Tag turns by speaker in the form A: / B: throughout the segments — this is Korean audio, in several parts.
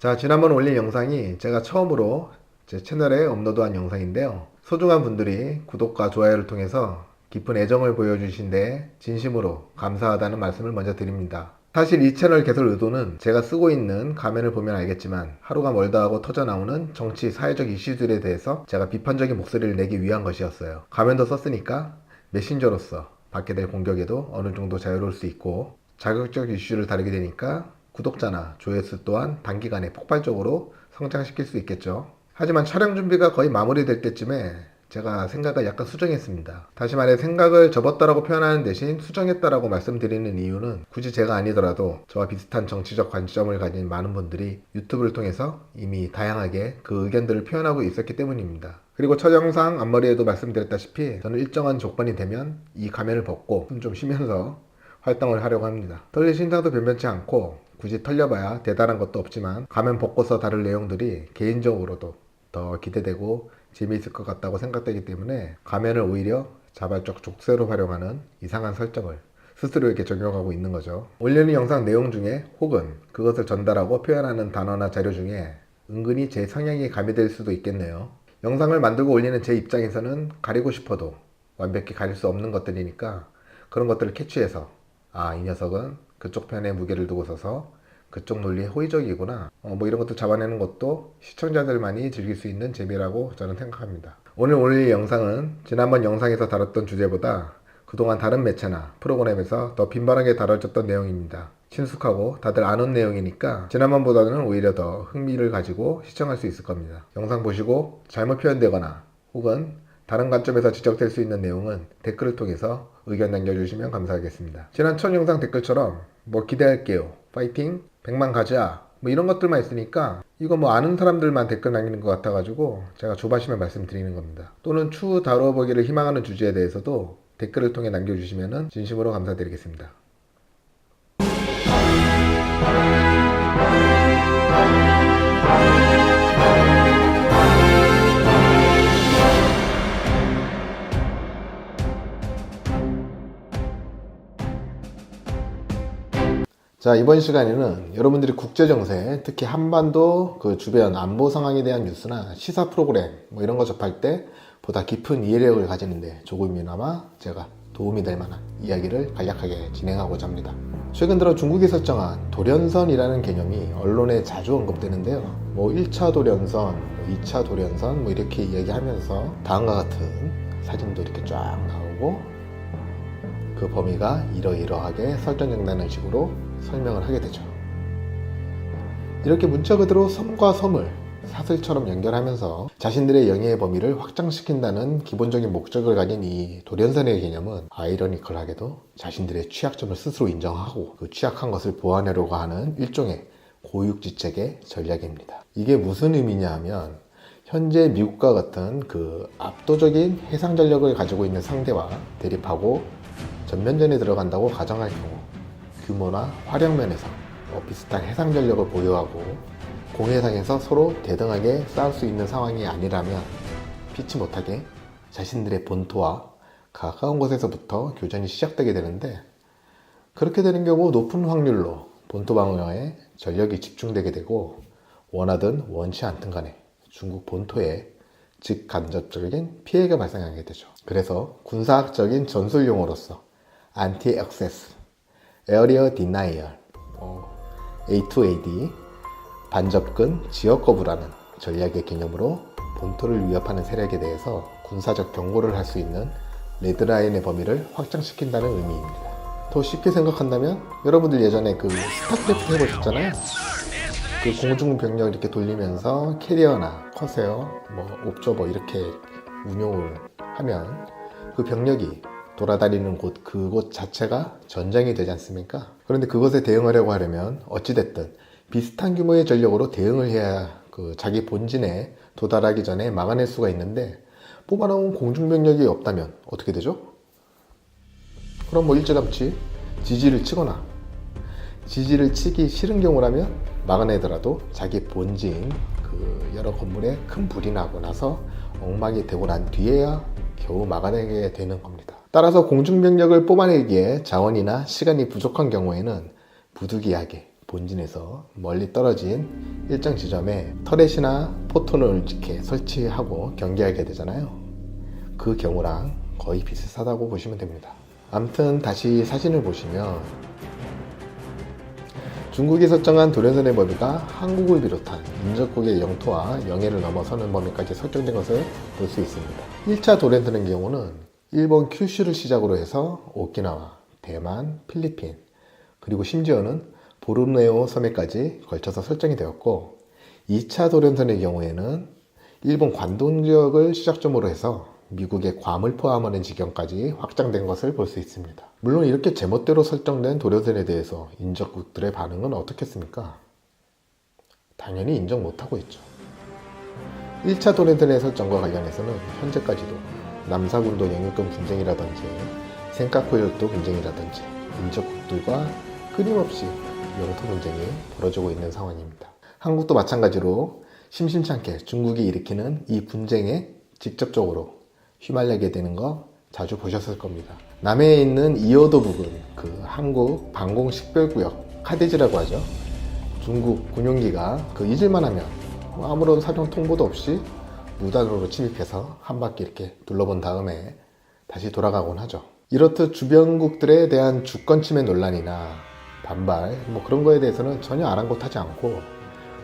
A: 자, 지난번 올린 영상이 제가 처음으로 제 채널에 업로드한 영상인데요. 소중한 분들이 구독과 좋아요를 통해서 깊은 애정을 보여주신 데 진심으로 감사하다는 말씀을 먼저 드립니다. 사실 이 채널 개설 의도는 제가 쓰고 있는 가면을 보면 알겠지만 하루가 멀다 하고 터져나오는 정치, 사회적 이슈들에 대해서 제가 비판적인 목소리를 내기 위한 것이었어요. 가면도 썼으니까 메신저로서 받게 될 공격에도 어느 정도 자유로울 수 있고, 자극적 이슈를 다루게 되니까 구독자나 조회수 또한 단기간에 폭발적으로 성장시킬 수 있겠죠. 하지만 촬영 준비가 거의 마무리될 때쯤에 제가 생각을 약간 수정했습니다. 다시 말해 생각을 접었다라고 표현하는 대신 수정했다라고 말씀드리는 이유는 굳이 제가 아니더라도 저와 비슷한 정치적 관점을 가진 많은 분들이 유튜브를 통해서 이미 다양하게 그 의견들을 표현하고 있었기 때문입니다. 그리고 첫 영상 앞머리에도 말씀드렸다시피 저는 일정한 조건이 되면 이 가면을 벗고 숨 좀 쉬면서 활동을 하려고 합니다. 털린 신상도 변변치 않고 굳이 털려봐야 대단한 것도 없지만 가면 벗고서 다룰 내용들이 개인적으로도 더 기대되고 재미있을 것 같다고 생각되기 때문에 가면을 오히려 자발적 족쇄로 활용하는 이상한 설정을 스스로에게 적용하고 있는 거죠. 올리는 영상 내용 중에 혹은 그것을 전달하고 표현하는 단어나 자료 중에 은근히 제 성향이 가미될 수도 있겠네요. 영상을 만들고 올리는 제 입장에서는 가리고 싶어도 완벽히 가릴 수 없는 것들이니까 그런 것들을 캐치해서 이 녀석은 그쪽 편에 무게를 두고 서서 그쪽 논리에 호의적이구나, 이런 것도 잡아내는 것도 시청자들만이 즐길 수 있는 재미라고 저는 생각합니다. 오늘 올릴 영상은 지난번 영상에서 다뤘던 주제보다 그동안 다른 매체나 프로그램에서 더 빈번하게 다뤄졌던 내용입니다. 친숙하고 다들 아는 내용이니까 지난번보다는 오히려 더 흥미를 가지고 시청할 수 있을 겁니다. 영상 보시고 잘못 표현되거나 혹은 다른 관점에서 지적될 수 있는 내용은 댓글을 통해서 의견 남겨주시면 감사하겠습니다. 지난 첫 영상 댓글처럼 기대할게요, 파이팅, 100만 가자, 이런 것들만 있으니까 이거 아는 사람들만 댓글 남기는 것 같아가지고 제가 조바심을 말씀드리는 겁니다. 또는 추후 다뤄보기를 희망하는 주제에 대해서도 댓글을 통해 남겨주시면 진심으로 감사드리겠습니다. 자, 이번 시간에는 여러분들이 국제정세, 특히 한반도 그 주변 안보 상황에 대한 뉴스나 시사 프로그램 이런 거 접할 때 보다 깊은 이해력을 가지는데 조금이나마 제가 도움이 될 만한 이야기를 간략하게 진행하고자 합니다. 최근 들어 중국이 설정한 돌연선이라는 개념이 언론에 자주 언급되는데요. 1차 돌연선, 2차 돌연선 이렇게 이야기하면서 다음과 같은 사진도 이렇게 쫙 나오고 그 범위가 이러이러하게 설정된다는 식으로 설명을 하게 되죠. 이렇게 문자 그대로 섬과 섬을 사슬처럼 연결하면서 자신들의 영해의 범위를 확장시킨다는 기본적인 목적을 가진 이 돌연선의 개념은 아이러니컬하게도 자신들의 취약점을 스스로 인정하고 그 취약한 것을 보완하려고 하는 일종의 고육지책의 전략입니다. 이게 무슨 의미냐 하면 현재 미국과 같은 그 압도적인 해상 전력을 가지고 있는 상대와 대립하고 전면전에 들어간다고 가정할 경우 규모나 화력면에서 비슷한 해상 전력을 보유하고 공해상에서 서로 대등하게 싸울 수 있는 상황이 아니라면 피치 못하게 자신들의 본토와 가까운 곳에서부터 교전이 시작되게 되는데, 그렇게 되는 경우 높은 확률로 본토 방어에 전력이 집중되게 되고 원하든 원치 않든 간에 중국 본토에 직간접적인 피해가 발생하게 되죠. 그래서 군사학적인 전술용어로서 안티-액세스, 에어리어 디나이얼, A2AD, 반접근, 지역 거부라는 전략의 개념으로 본토를 위협하는 세력에 대해서 군사적 경고를 할 수 있는 레드라인의 범위를 확장시킨다는 의미입니다. 더 쉽게 생각한다면 여러분들 예전에 그 스타크래프트 해보셨잖아요. 그 공중병력 이렇게 돌리면서 캐리어나 커세어, 옵저버 이렇게 운용을 하면 그 병력이 돌아다니는 곳, 그곳 자체가 전장이 되지 않습니까? 그런데 그것에 대응하려고 하려면 어찌됐든 비슷한 규모의 전력으로 대응을 해야 그 자기 본진에 도달하기 전에 막아낼 수가 있는데, 뽑아놓은 공중병력이 없다면 어떻게 되죠? 그럼 일찌감치 지지를 치거나, 지지를 치기 싫은 경우라면 막아내더라도 자기 본진 그 여러 건물에 큰 불이 나고 나서 엉망이 되고 난 뒤에야 겨우 막아내게 되는 겁니다. 따라서 공중병력을 뽑아내기에 자원이나 시간이 부족한 경우에는 부득이하게 본진에서 멀리 떨어진 일정 지점에 터렛이나 포톤을 이렇게 설치하고 경계하게 되잖아요. 그 경우랑 거의 비슷하다고 보시면 됩니다. 아무튼 다시 사진을 보시면 중국이 설정한 도련선의 범위가 한국을 비롯한 인접국의 영토와 영해를 넘어서는 범위까지 설정된 것을 볼 수 있습니다. 1차 도련선의 경우는 일본 큐슈를 시작으로 해서 오키나와, 대만, 필리핀, 그리고 심지어는 보르네오 섬에까지 걸쳐서 설정이 되었고, 2차 도련선의 경우에는 일본 관동 지역을 시작점으로 해서 미국의 괌을 포함하는 지경까지 확장된 것을 볼 수 있습니다. 물론 이렇게 제멋대로 설정된 도련선에 대해서 인접국들의 반응은 어떻겠습니까? 당연히 인정 못하고 있죠. 1차 도련선의 설정과 관련해서는 현재까지도 남사군도 영유권 분쟁이라든지 센카쿠 열도 분쟁이라든지 인접국들과 끊임없이 영토 분쟁이 벌어지고 있는 상황입니다. 한국도 마찬가지로 심심치 않게 중국이 일으키는 이 분쟁에 직접적으로 휘말리게 되는 거 자주 보셨을 겁니다. 남해에 있는 이어도 부근, 그 한국 방공식별구역 카디지라고 하죠. 중국 군용기가 그 잊을만 하면 아무런 사전 통보도 없이 무단으로 침입해서 한 바퀴 이렇게 둘러본 다음에 다시 돌아가곤 하죠. 이렇듯 주변국들에 대한 주권 침해 논란이나 반발 그런 거에 대해서는 전혀 아랑곳하지 않고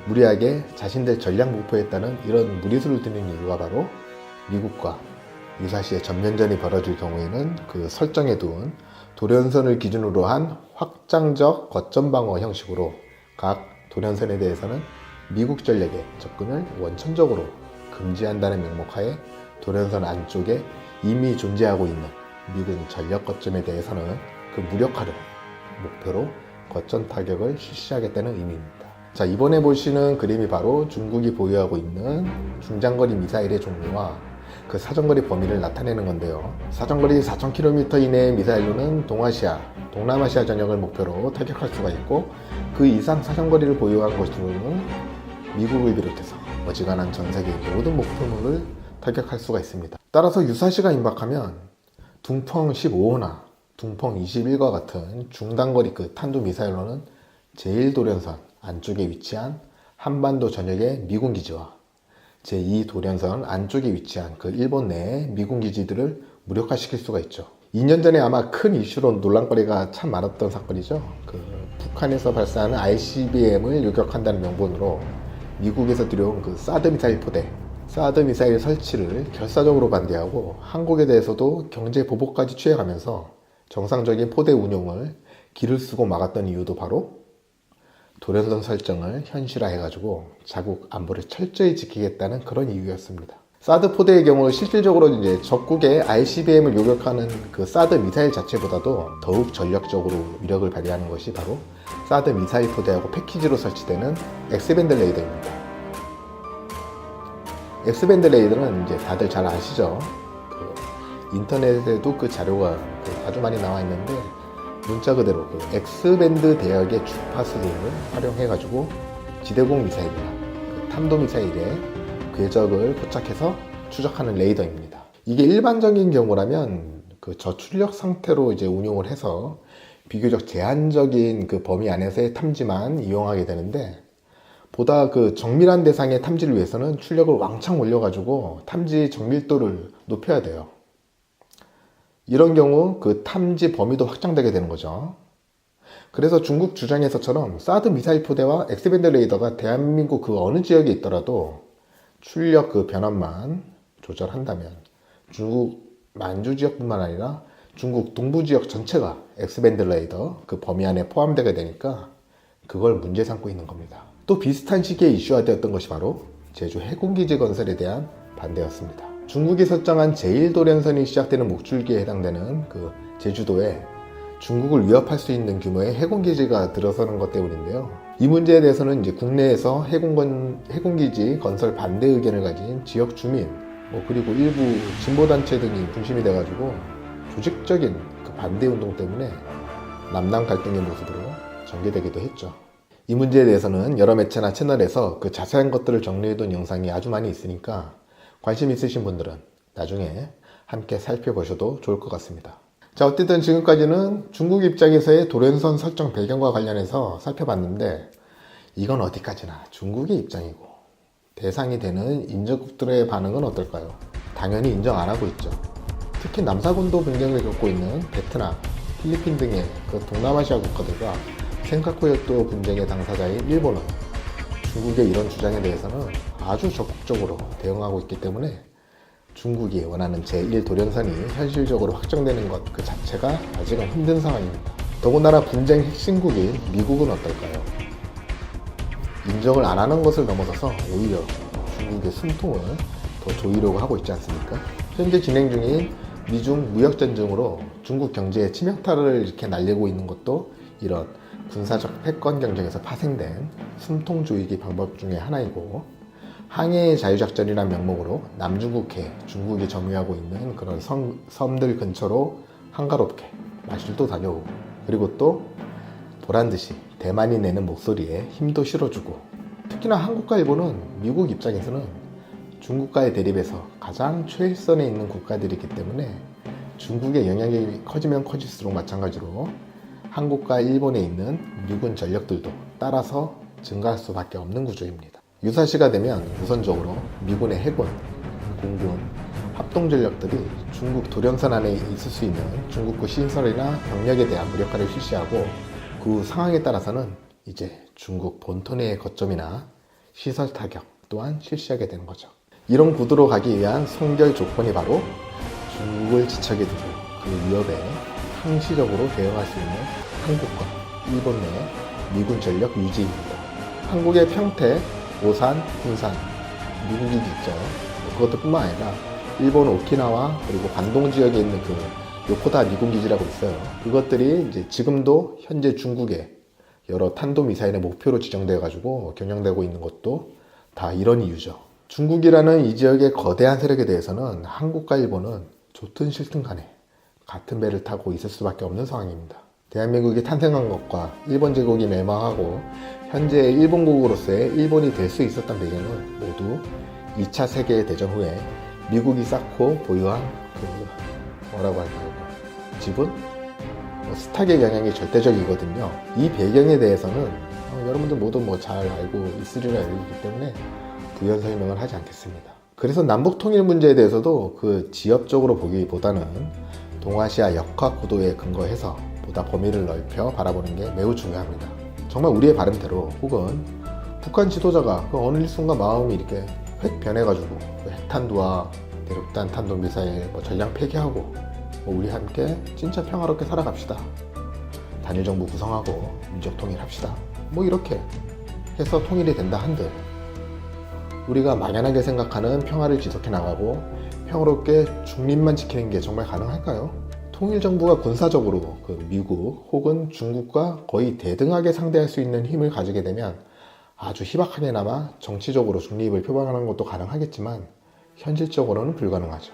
A: 무리하게 자신들 전략 목표에 따른 이런 무리수를 두는 이유가 바로 미국과 유사시에 전면전이 벌어질 경우에는 그 설정해둔 도련선을 기준으로 한 확장적 거점 방어 형식으로 각 도련선에 대해서는 미국 전략에 접근을 원천적으로 금지한다는 명목하에 도련선 안쪽에 이미 존재하고 있는 미군 전력 거점에 대해서는 그 무력화를 목표로 거점 타격을 실시하겠다는 의미입니다. 자, 이번에 보시는 그림이 바로 중국이 보유하고 있는 중장거리 미사일의 종류와 그 사정거리 범위를 나타내는 건데요. 사정거리 4,000km 이내의 미사일로는 동아시아, 동남아시아 전역을 목표로 타격할 수가 있고, 그 이상 사정거리를 보유한 것으로는 미국을 비롯해서 어지간한 전 세계의 모든 목표물을 타격할 수가 있습니다. 따라서 유사시가 임박하면 둥펑 15호나 둥펑 21과 같은 중단거리 그 탄도미사일로는 제1도련선 안쪽에 위치한 한반도 전역의 미군 기지와 제2 도련선 안쪽에 위치한 그 일본 내의 미군 기지들을 무력화시킬 수가 있죠. 2년 전에 아마 큰 이슈로 논란거리가 참 많았던 사건이죠. 그 북한에서 발사하는 ICBM을 요격한다는 명분으로 미국에서 들여온 그 사드 미사일 포대, 사드 미사일 설치를 결사적으로 반대하고 한국에 대해서도 경제 보복까지 취해가면서 정상적인 포대 운용을 기를 쓰고 막았던 이유도 바로 도련선 설정을 현실화해가지고 자국 안보를 철저히 지키겠다는 그런 이유였습니다. 사드 포대의 경우 실질적으로 이제 적국의 ICBM을 요격하는 그 사드 미사일 자체보다도 더욱 전략적으로 위력을 발휘하는 것이 바로 사드 미사일 포대하고 패키지로 설치되는 X밴드 레이더입니다. X밴드 레이더는 이제 다들 잘 아시죠? 그 인터넷에도 그 자료가 아주 많이 나와 있는데 문자 그대로 그 X밴드 대역의 주파수를 활용해가지고 지대공 미사일이나 그 탄도 미사일에 궤적을 포착해서 추적하는 레이더입니다. 이게 일반적인 경우라면 그 저출력 상태로 이제 운용을 해서 비교적 제한적인 그 범위 안에서의 탐지만 이용하게 되는데, 보다 그 정밀한 대상의 탐지를 위해서는 출력을 왕창 올려가지고 탐지 정밀도를 높여야 돼요. 이런 경우 그 탐지 범위도 확장되게 되는 거죠. 그래서 중국 주장에서처럼 사드 미사일 포대와 X밴드 레이더가 대한민국 그 어느 지역에 있더라도 출력 그 변환만 조절한다면 중국 만주 지역뿐만 아니라 중국 동부 지역 전체가 X밴드 레이더 그 범위 안에 포함되게 되니까 그걸 문제 삼고 있는 겁니다. 또 비슷한 시기에 이슈화 되었던 것이 바로 제주 해군기지 건설에 대한 반대였습니다. 중국이 설정한 제1도련선이 시작되는 목줄기에 해당되는 그 제주도에 중국을 위협할 수 있는 규모의 해군기지가 들어서는 것 때문인데요. 이 문제에 대해서는 이제 국내에서 해군기지 건설 반대 의견을 가진 지역 주민, 그리고 일부 진보단체 등이 중심이 돼가지고 조직적인 그 반대 운동 때문에 남남 갈등의 모습으로 전개되기도 했죠. 이 문제에 대해서는 여러 매체나 채널에서 그 자세한 것들을 정리해둔 영상이 아주 많이 있으니까 관심 있으신 분들은 나중에 함께 살펴보셔도 좋을 것 같습니다. 자, 어쨌든 지금까지는 중국 입장에서의 돌연선 설정 배경과 관련해서 살펴봤는데, 이건 어디까지나 중국의 입장이고 대상이 되는 인접국들의 반응은 어떨까요? 당연히 인정 안 하고 있죠. 특히 남사군도 분쟁을 겪고 있는 베트남, 필리핀 등의 그 동남아시아 국가들과 센카쿠역도 분쟁의 당사자인 일본은 중국의 이런 주장에 대해서는 아주 적극적으로 대응하고 있기 때문에 중국이 원하는 제1돌연선이 현실적으로 확정되는 것 그 자체가 아직은 힘든 상황입니다. 더군다나 분쟁 핵심국인 미국은 어떨까요? 인정을 안 하는 것을 넘어서서 오히려 중국의 숨통을 더 조이려고 하고 있지 않습니까? 현재 진행 중인 미중 무역전쟁으로 중국 경제에 치명타를 이렇게 날리고 있는 것도 이런 군사적 패권 경쟁에서 파생된 숨통 조이기 방법 중에 하나이고, 항해의 자유작전이라는 명목으로 남중국해 중국이 점유하고 있는 그런 섬들 근처로 한가롭게 마실도 다녀오고, 그리고 또 보란듯이 대만이 내는 목소리에 힘도 실어주고, 특히나 한국과 일본은 미국 입장에서는 중국과의 대립에서 가장 최일선에 있는 국가들이기 때문에 중국의 영향력이 커지면 커질수록 마찬가지로 한국과 일본에 있는 미군 전력들도 따라서 증가할 수밖에 없는 구조입니다. 유사시가 되면 우선적으로 미군의 해군, 공군, 합동전력들이 중국 도령선 안에 있을 수 있는 중국군 시설이나 병력에 대한 무력화를 실시하고, 그 상황에 따라서는 이제 중국 본토 내의 거점이나 시설 타격 또한 실시하게 되는 거죠. 이런 구도로 가기 위한 선결 조건이 바로 중국을 지척에 두고 그 위협에 항시적으로 대응할 수 있는 한국과 일본 내 미군 전력 유지입니다. 한국의 평택, 오산, 군산, 미군기지 있죠. 그것도 뿐만 아니라 일본 오키나와 그리고 관동 지역에 있는 그 요코다 미군기지라고 있어요. 그것들이 이제 지금도 현재 중국의 여러 탄도미사일의 목표로 지정되어 가지고 겨냥되고 있는 것도 다 이런 이유죠. 중국이라는 이 지역의 거대한 세력에 대해서는 한국과 일본은 좋든 싫든 간에 같은 배를 타고 있을 수밖에 없는 상황입니다. 대한민국이 탄생한 것과 일본 제국이 멸망하고 현재 일본국으로서의 일본이 될 수 있었던 배경은 모두 2차 세계대전 후에 미국이 쌓고 보유한 그 뭐라고 할까요? 지분? 스탁의 영향이 절대적이거든요. 이 배경에 대해서는 여러분들 모두 잘 알고 있으리라 여기기 때문에 부연 설명을 하지 않겠습니다. 그래서 남북 통일 문제에 대해서도 그 지역적으로 보기보다는 동아시아 역학 구도에 근거해서 보다 범위를 넓혀 바라보는 게 매우 중요합니다. 정말 우리의 바람대로 혹은 북한 지도자가 그 어느 순간 마음이 이렇게 획 변해가지고 핵탄두와 대륙간 탄도미사일 전량 폐기하고 우리 함께 진짜 평화롭게 살아갑시다. 단일정부 구성하고 민족 통일합시다. 이렇게 해서 통일이 된다 한들 우리가 막연하게 생각하는 평화를 지속해 나가고 평화롭게 중립만 지키는 게 정말 가능할까요? 통일정부가 군사적으로 그 미국 혹은 중국과 거의 대등하게 상대할 수 있는 힘을 가지게 되면 아주 희박하게나마 정치적으로 중립을 표방하는 것도 가능하겠지만 현실적으로는 불가능하죠.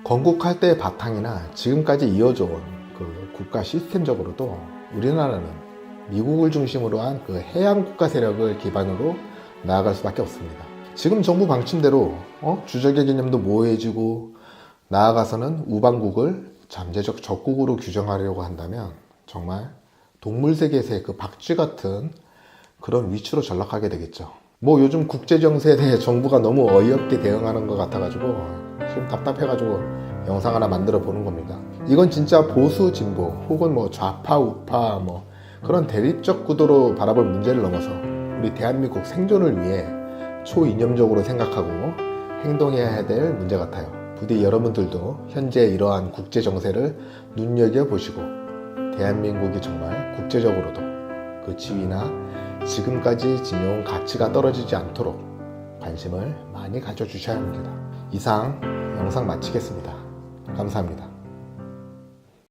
A: 건국할 때의 바탕이나 지금까지 이어져 온 그 국가 시스템적으로도 우리나라는 미국을 중심으로 한 그 해양 국가 세력을 기반으로 나아갈 수밖에 없습니다. 지금 정부 방침대로 주적의 개념도 모호해지고 나아가서는 우방국을 잠재적 적국으로 규정하려고 한다면 정말 동물 세계에서의 그 박쥐 같은 그런 위치로 전락하게 되겠죠. 요즘 국제정세에 대해 정부가 너무 어이없게 대응하는 것 같아가지고 지금 답답해가지고 영상 하나 만들어 보는 겁니다. 이건 진짜 보수 진보 혹은 좌파 우파 그런 대립적 구도로 바라볼 문제를 넘어서 우리 대한민국 생존을 위해 초이념적으로 생각하고 행동해야 될 문제 같아요. 부디 여러분들도 현재 이러한 국제 정세를 눈여겨보시고 대한민국이 정말 국제적으로도 그 지위나 지금까지 지녀온 가치가 떨어지지 않도록 관심을 많이 가져주셔야 합니다. 이상 영상 마치겠습니다. 감사합니다.